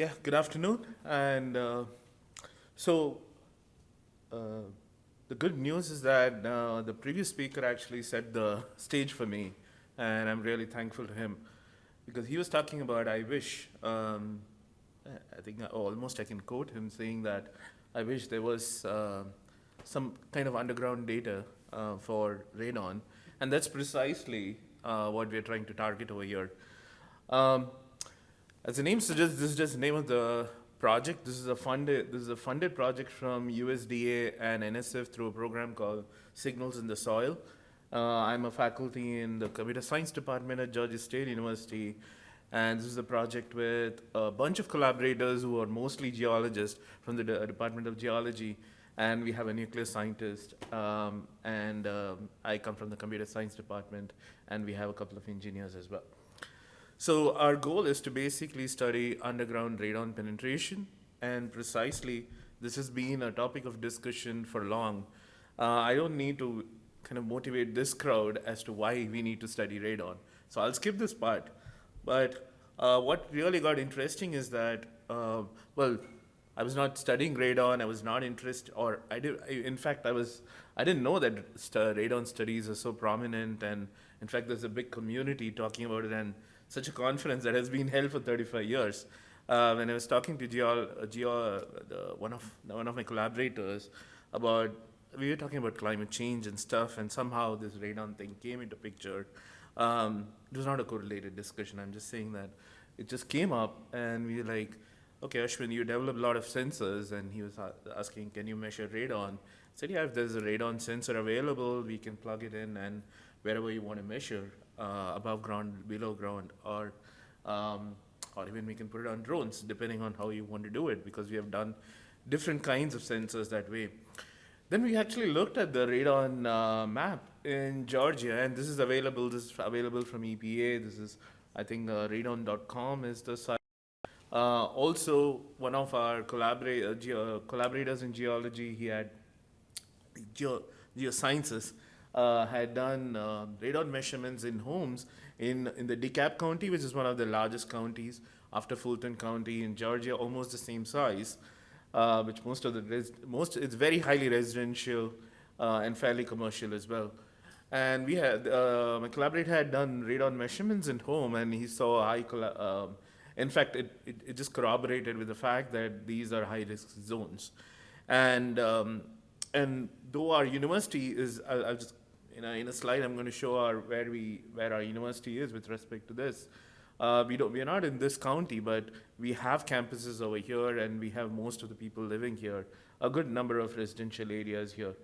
Yeah, good afternoon. And so uh, the good news is that the previous speaker actually set the stage for me, and I'm really thankful to him because he was talking about I wish. I think almost I can quote him saying that I wish there was some kind of underground data for radon, and that's precisely what we're trying to target over here. Um, as the name suggests, this is just the name of the project. This is a funded project from USDA and NSF through a program called Signals in the Soil. I'm a faculty in the computer science department at Georgia State University, and this is a project with a bunch of collaborators who are mostly geologists from the Department of Geology, and we have a nuclear scientist, and I come from the computer science department, and we have a couple of engineers as well. So our goal is to basically study underground radon penetration, and precisely this has been a topic of discussion for long. I don't need to kind of motivate this crowd as to why we need to study radon. So I'll skip this part. But what really got interesting is that, well, I was not studying radon. I was not interested, or I did. In fact, I didn't know that radon studies are so prominent, and in fact, there's a big community talking about it, and such a conference that has been held for 35 years. When I was talking to one of my collaborators about, we were talking about climate change and stuff, and somehow this radon thing came into picture. It was not a correlated discussion. I'm just saying that it just came up, and we were like, okay, Ashwin, you develop a lot of sensors, and he was asking, can you measure radon? I said, yeah, if there's a radon sensor available, we can plug it in, and wherever you want to measure, above ground, below ground, or even we can put it on drones, depending on how you want to do it, because we have done different kinds of sensors that way. Then we actually looked at the radon map in Georgia, and this is available. This is available from EPA. This is, I think, radon.com is the site. Also, one of our collaborators in geology, he had geosciences, had done radon measurements in homes in the Dekalb County, which is one of the largest counties after Fulton County in Georgia, almost the same size, which it's very highly residential and fairly commercial as well. And my collaborator had done radon measurements in home, and he saw in fact, it just corroborated with the fact that these are high risk zones. And and though our university is, I'll just in a slide I'm going to show where our university is with respect to this. We are not in this county, but we have campuses over here, and we have most of the people living here, a good number of residential areas here.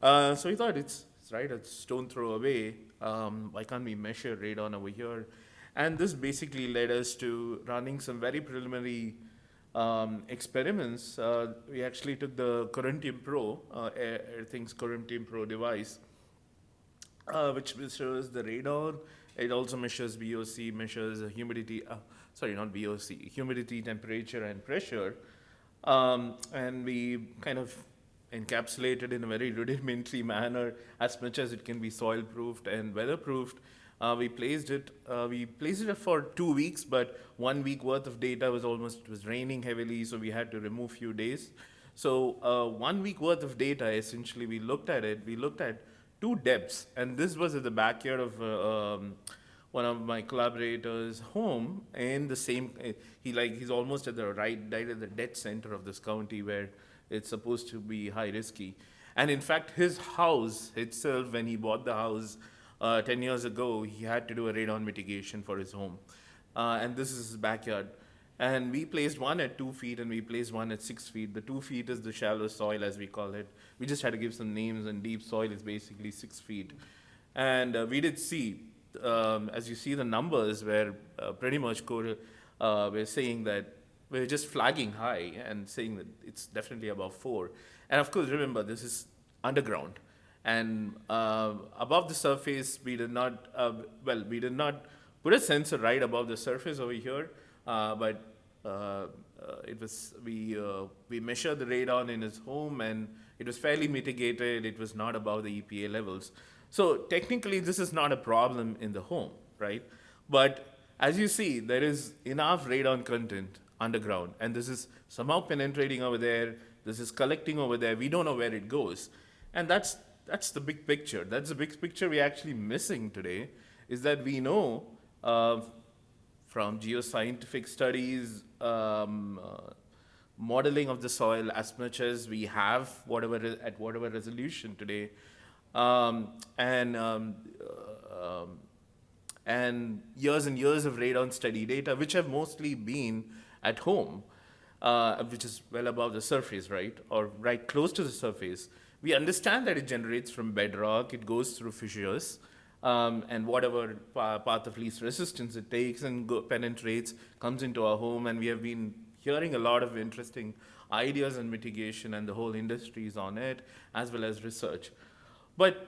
So we thought it's right, a stone throw away. Why can't we measure radon over here? And this basically led us to running some very preliminary experiments. We actually took the Corentium Pro, Airthings Corentium Pro device, which measures the radon. It also measures VOC, measures humidity, sorry, not VOC, humidity, temperature, and pressure. And we kind of encapsulated in a very rudimentary manner as much as it can be soil-proofed and weather-proofed. We placed it for 2 weeks, but 1 week worth of data it was raining heavily, so we had to remove few days. So 1 week worth of data, essentially, we looked at two depths, and this was at the backyard of one of my collaborators' home, in the same, he's almost at the right at the dead center of this county where it's supposed to be high risky. And in fact, his house itself, when he bought the house 10 years ago, he had to do a radon mitigation for his home. And this is his backyard. And we placed one at 2 feet, and we placed one at 6 feet. The 2 feet is the shallow soil, as we call it. We just had to give some names, and deep soil is basically 6 feet. And we did see, as you see, the numbers were pretty much we're saying that we're just flagging high and saying that it's definitely above 4. And of course, remember, this is underground. And above the surface, we did not put a sensor right above the surface over here, but we measured the radon in his home, and it was fairly mitigated. It was not above the EPA levels. So technically, this is not a problem in the home, right? But as you see, there is enough radon content underground. And this is somehow penetrating over there, this is collecting over there, we don't know where it goes. And that's the big picture. That's the big picture we're actually missing today, is that we know from geoscientific studies, modeling of the soil, as much as we have at whatever resolution today, um, and um, and years of radon study data, which have mostly been at home, which is well above the surface, right, or right close to the surface. We understand that it generates from bedrock, it goes through fissures, and whatever path of least resistance it takes and penetrates, comes into our home, and we have been hearing a lot of interesting ideas on mitigation, and the whole industry is on it, as well as research. But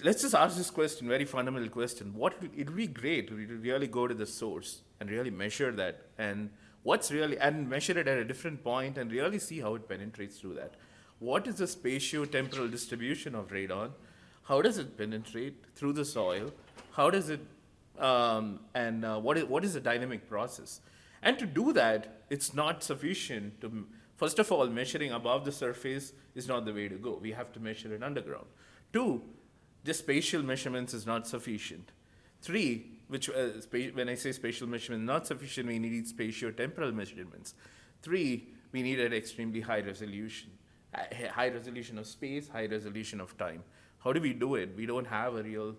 let's just ask this question, very fundamental question. It would be great to really go to the source and really measure that, and and measure it at a different point and really see how it penetrates through that. What is the spatio-temporal distribution of radon? How does it penetrate through the soil? How does it, what is the dynamic process? And to do that, it's not sufficient to, first of all, measuring above the surface is not the way to go. We have to measure it underground. Two, just spatial measurements is not sufficient. Three, when I say spatial measurement not sufficient, we need spatio-temporal measurements. Three, we need an extremely high resolution. High resolution of space, high resolution of time. How do we do it? We don't have a real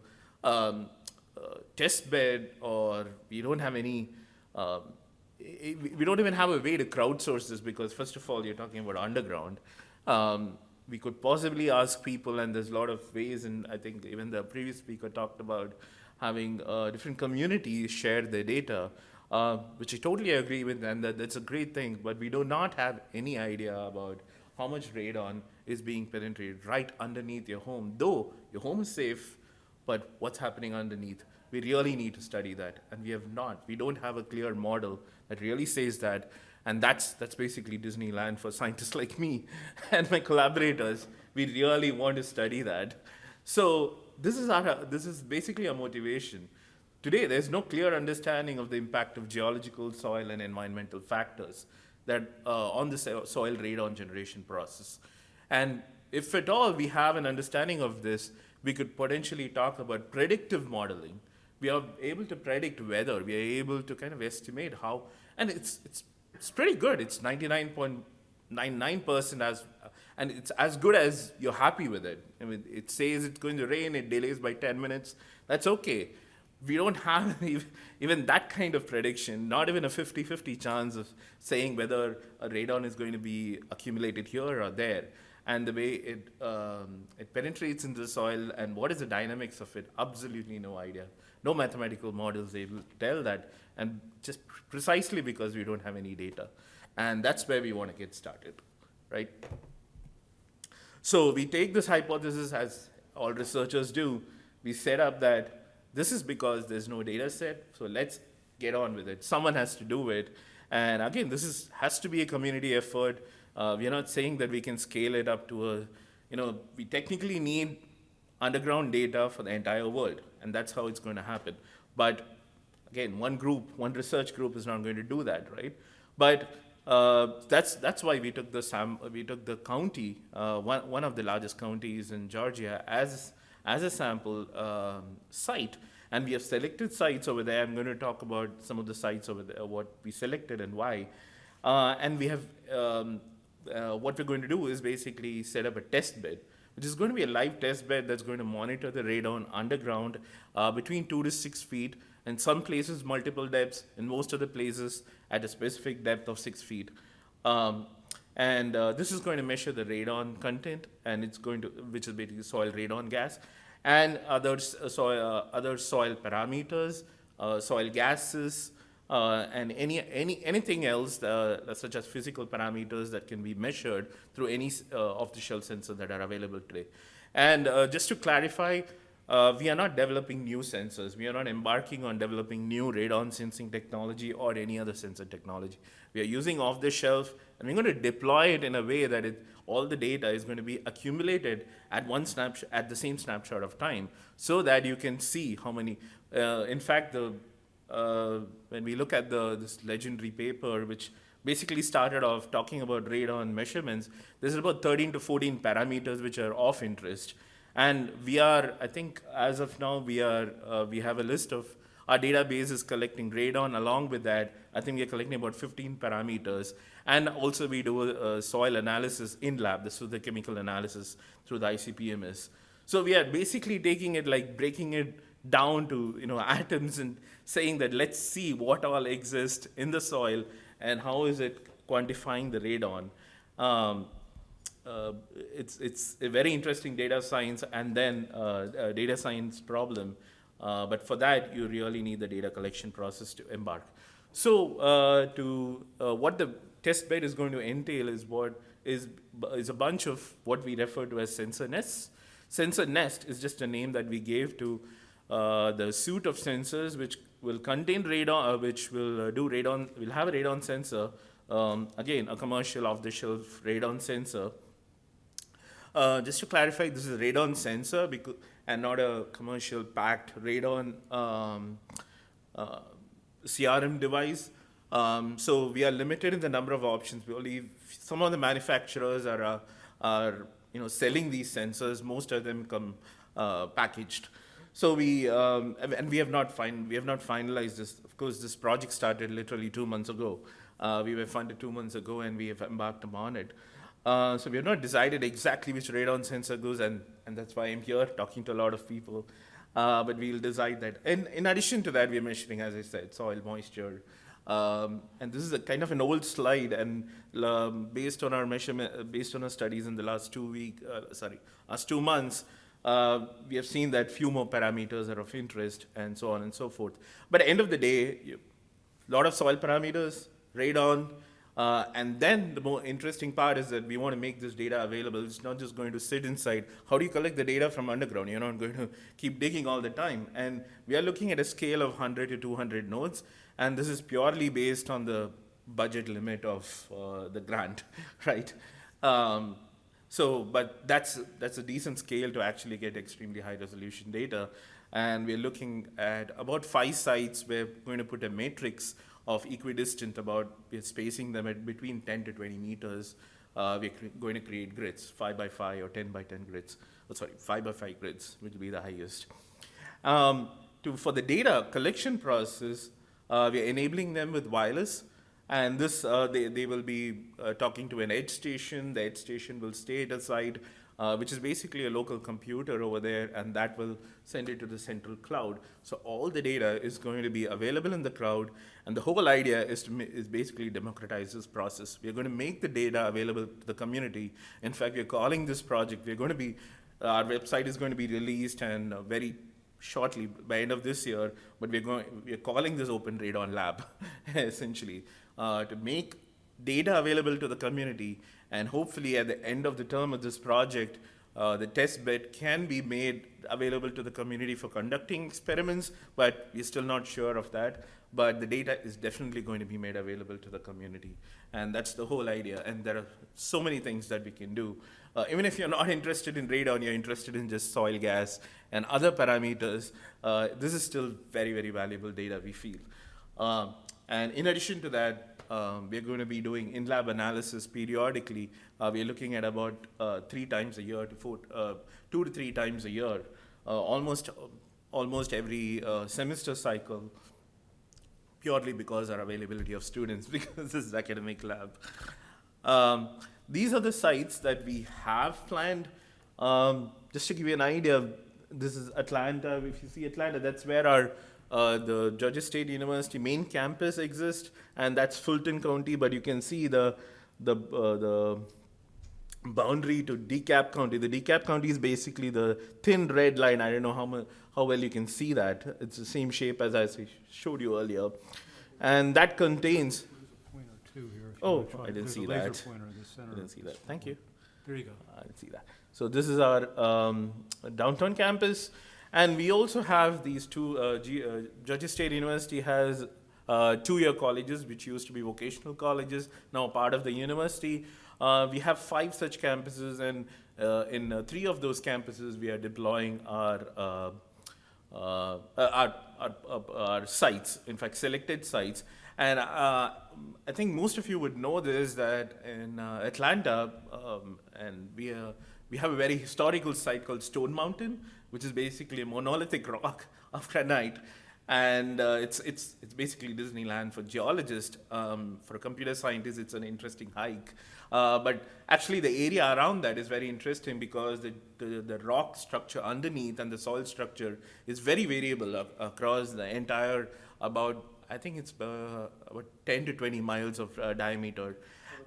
test bed, or we don't have any, we don't even have a way to crowdsource this, because first of all, you're talking about underground. We could possibly ask people, and there's a lot of ways, and I think even the previous speaker talked about having different communities share their data, which I totally agree with, and that's a great thing, but we do not have any idea about how much radon is being penetrated right underneath your home. Though your home is safe, but what's happening underneath? We really need to study that, and we have not. We don't have a clear model that really says that, and that's basically Disneyland for scientists like me and my collaborators. We really want to study that. So this is basically our motivation. Today, there's no clear understanding of the impact of geological, soil, and environmental factors that on the soil radon generation process. And if at all we have an understanding of this, we could potentially talk about predictive modeling. We are able to predict weather. We are able to kind of estimate how, and it's pretty good. It's 99.99% and it's as good as you're happy with it. I mean, it says it's going to rain, it delays by 10 minutes. That's okay. We don't have even that kind of prediction, not even a 50-50 chance of saying whether a radon is going to be accumulated here or there. And the way it penetrates into the soil and what is the dynamics of it, absolutely no idea. No mathematical models able to tell that, and just precisely because we don't have any data. And that's where we want to get started, right? So we take this hypothesis, as all researchers do. We set up that this is because there's no data set, so let's get on with it. Someone has to do it. And again, has to be a community effort. We're not saying that we can scale it up to we technically need underground data for the entire world, and that's how it's going to happen. But again, one research group is not going to do that, right? But that's why we took the county, one of the largest counties in Georgia, as a sample site, and we have selected sites over there. I'm going to talk about some of the sites over there, what we selected and why, and we have what we're going to do is basically set up a test bed, which is going to be a live test bed that's going to monitor the radon underground between 2 to 6 feet, in some places multiple depths, in most of the places at a specific depth of 6 feet. This is going to measure the radon content, and which is basically soil radon gas, and other soil parameters, soil gases, and anything else such as physical parameters that can be measured through any off-the-shelf sensors that are available today. And just to clarify, we are not developing new sensors. We are not embarking on developing new radon sensing technology or any other sensor technology. We are using off-the-shelf, and we're going to deploy it in a way that all the data is going to be accumulated at the same snapshot of time, so that you can see how many. In fact, when we look at this legendary paper, which basically started off talking about radon measurements, there's about 13 to 14 parameters which are of interest. And we are, I think, as of now, we have a list of our database is collecting radon. Along with that, I think we are collecting about 15 parameters. And also we do a soil analysis in lab. This is the chemical analysis through the ICP-MS. So we are basically taking it, like breaking it down to atoms and saying that let's see what all exists in the soil and how is it quantifying the radon. Um, it's a very interesting data science and then data science problem. But for that, you really need the data collection process to embark. So what the test bed is going to entail is a bunch of what we refer to as sensor nests. Sensor nest is just a name that we gave to the suite of sensors which will contain radon, which will do radon, will have a radon sensor. Again, a commercial off-the-shelf radon sensor. Just to clarify, this is a radon sensor and not a commercial packed radon CRM device. So we are limited in the number of options. We only some of the manufacturers are selling these sensors. Most of them come packaged. So we have not finalized this. Of course, this project started literally 2 months ago. We were funded 2 months ago, and we have embarked upon it. So we have not decided exactly which radon sensor goes, and that's why I'm here talking to a lot of people. But we'll decide that. And in addition to that, we are measuring, as I said, soil moisture. And this is a kind of an old slide, and based on our measurement, based on our studies in the last 2 months, we have seen that few more parameters are of interest, and so on and so forth. But at the end of the day, a lot of soil parameters, radon, and then the more interesting part is that we want to make this data available. It's not just going to sit inside. How do you collect the data from underground? You're not going to keep digging all the time. And we are looking at a scale of 100 to 200 nodes, and this is purely based on the budget limit of the grant, right? But that's a decent scale to actually get extremely high resolution data. And we're looking at about 5 sites. We're going to put a matrix of equidistant, we're spacing them at between 10 to 20 meters. We're going to create grids, 5 by 5 or 10 by 10 grids. 5 by 5 grids, which will be the highest. For the data collection process, we're enabling them with wireless. And this, they will be talking to an edge station. The edge station will stay at a site, which is basically a local computer over there, and that will send it to the central cloud. So all the data is going to be available in the cloud, and the whole idea is basically democratize this process. We're going to make the data available to the community. In fact, we're calling this project, our website is going to be released and very shortly, by end of this year, but we're calling this Open Radon Lab, essentially, to make data available to the community, and hopefully at the end of the term of this project, the test bed can be made available to the community for conducting experiments, but we're still not sure of that. But the data is definitely going to be made available to the community, and that's the whole idea. And there are so many things that we can do. Even if you're not interested in radon, you're interested in just soil gas and other parameters, this is still very, very valuable data, we feel. And in addition to that, we're going to be doing in-lab analysis periodically. We're looking at about 3 times a year to 2 to 3 times a year, almost every semester cycle, purely because our availability of students, because this is academic lab. These are the sites that we have planned. Just to give you an idea, this is Atlanta. If you see Atlanta, that's where our the Georgia State University main campus exists, and that's Fulton County. But you can see the boundary to Dekalb County. The Dekalb County is basically the thin red line. I don't know how well you can see that. It's the same shape as I showed you earlier, and that contains. There's a point or two here. Oh, I didn't see that. There's a laser pointer in the center. I didn't see that. Thank you. There you go. I didn't see that. So this is our downtown campus. And we also have these two, Georgia State University has 2-year colleges, which used to be vocational colleges, now part of the university. We have 5 such campuses, and in 3 of those campuses, we are deploying our our sites, in fact, selected sites. And I think most of you would know this, that in Atlanta, and we have a very historical site called Stone Mountain, which is basically a monolithic rock of granite. And it's basically Disneyland for geologists. For a computer scientist, it's an interesting hike. But actually, the area around that is very interesting because the rock structure underneath and the soil structure is very variable across the entire, about, I think it's about 10 to 20 miles of diameter.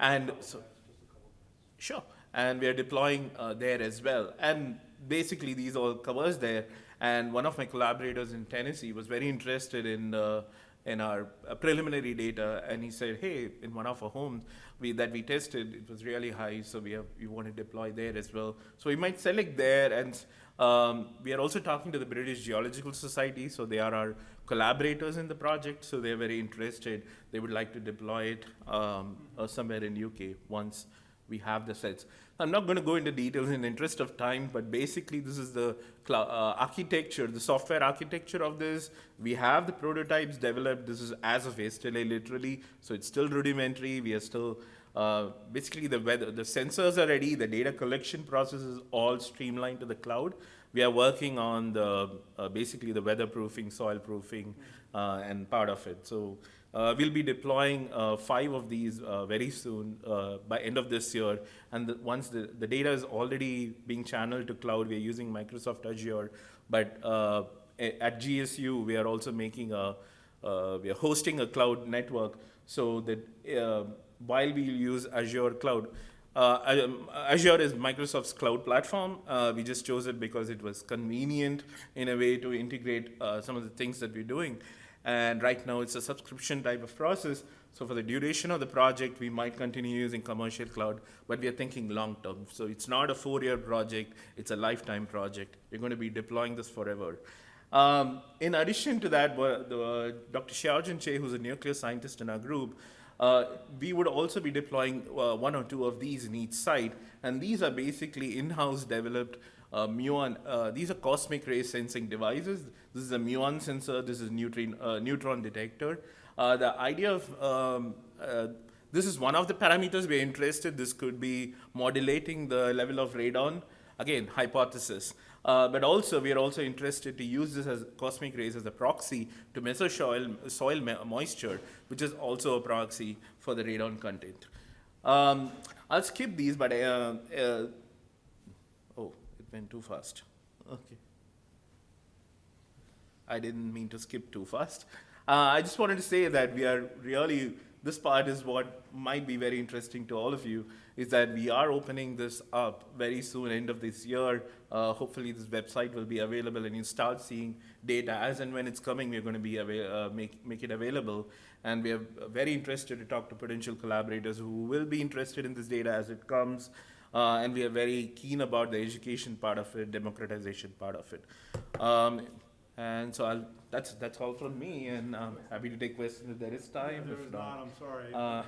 And so, sure. And we are deploying there as well. And basically, these all covers there. And one of my collaborators in Tennessee was very interested in our preliminary data, and he said, "Hey, in one of our homes that we tested, it was really high, so we want to deploy there as well." So we might select there, and we are also talking to the British Geological Society, so they are our collaborators in the project, so they're very interested. They would like to deploy it somewhere in UK once we have the sets. I'm not going to go into details in the interest of time, but basically this is the architecture, the software architecture of this. We have the prototypes developed. This is as of yesterday, literally, so it's still rudimentary. We are still, basically the sensors are ready, the data collection process is all streamlined to the cloud. We are working on basically the weatherproofing, soil proofing, and part of it. So we'll be deploying 5 of these very soon, by end of this year. And once the data is already being channeled to cloud, we are using Microsoft Azure. But at GSU, we are also making we are hosting a cloud network so that while we use Azure cloud, Azure is Microsoft's cloud platform. We just chose it because it was convenient in a way to integrate some of the things that we're doing. And right now it's a subscription type of process. So for the duration of the project, we might continue using commercial cloud, but we are thinking long term. So it's not a 4-year project, it's a lifetime project. We're going to be deploying this forever. In addition to that, Dr. Xiaojun Che, who's a nuclear scientist in our group, we would also be deploying 1 or 2 of these in each site. And these are basically in-house developed muon. These are cosmic ray sensing devices. This is a muon sensor. This is neutron detector. The idea of this is one of the parameters we're interested. This could be modulating the level of radon. Again, hypothesis. But also, we are also interested to use this as cosmic rays as a proxy to measure soil moisture, which is also a proxy for the radon content. I'll skip these, but oh, it went too fast. Okay. I didn't mean to skip too fast. I just wanted to say that we are really, this part is what might be very interesting to all of you, is that we are opening this up very soon, end of this year. Hopefully this website will be available and you start seeing data as and when it's coming. We're going to be make it available. And we are very interested to talk to potential collaborators who will be interested in this data as it comes. And we are very keen about the education part of it, democratization part of it. And so that's all from me, and I'm happy to take questions if there is time. If there is not, I'm sorry.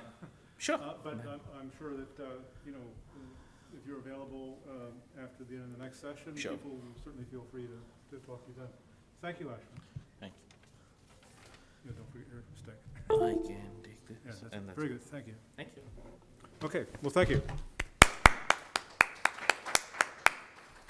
Sure. But I'm sure that, you know, if you're available after the end of the next session, sure, people will certainly feel free to talk to you then. Thank you, Ashwin. Thank Yeah, don't forget your stick. you. I can take this. Yeah, and that's very good. Thank you. Thank you. Okay, well, thank you.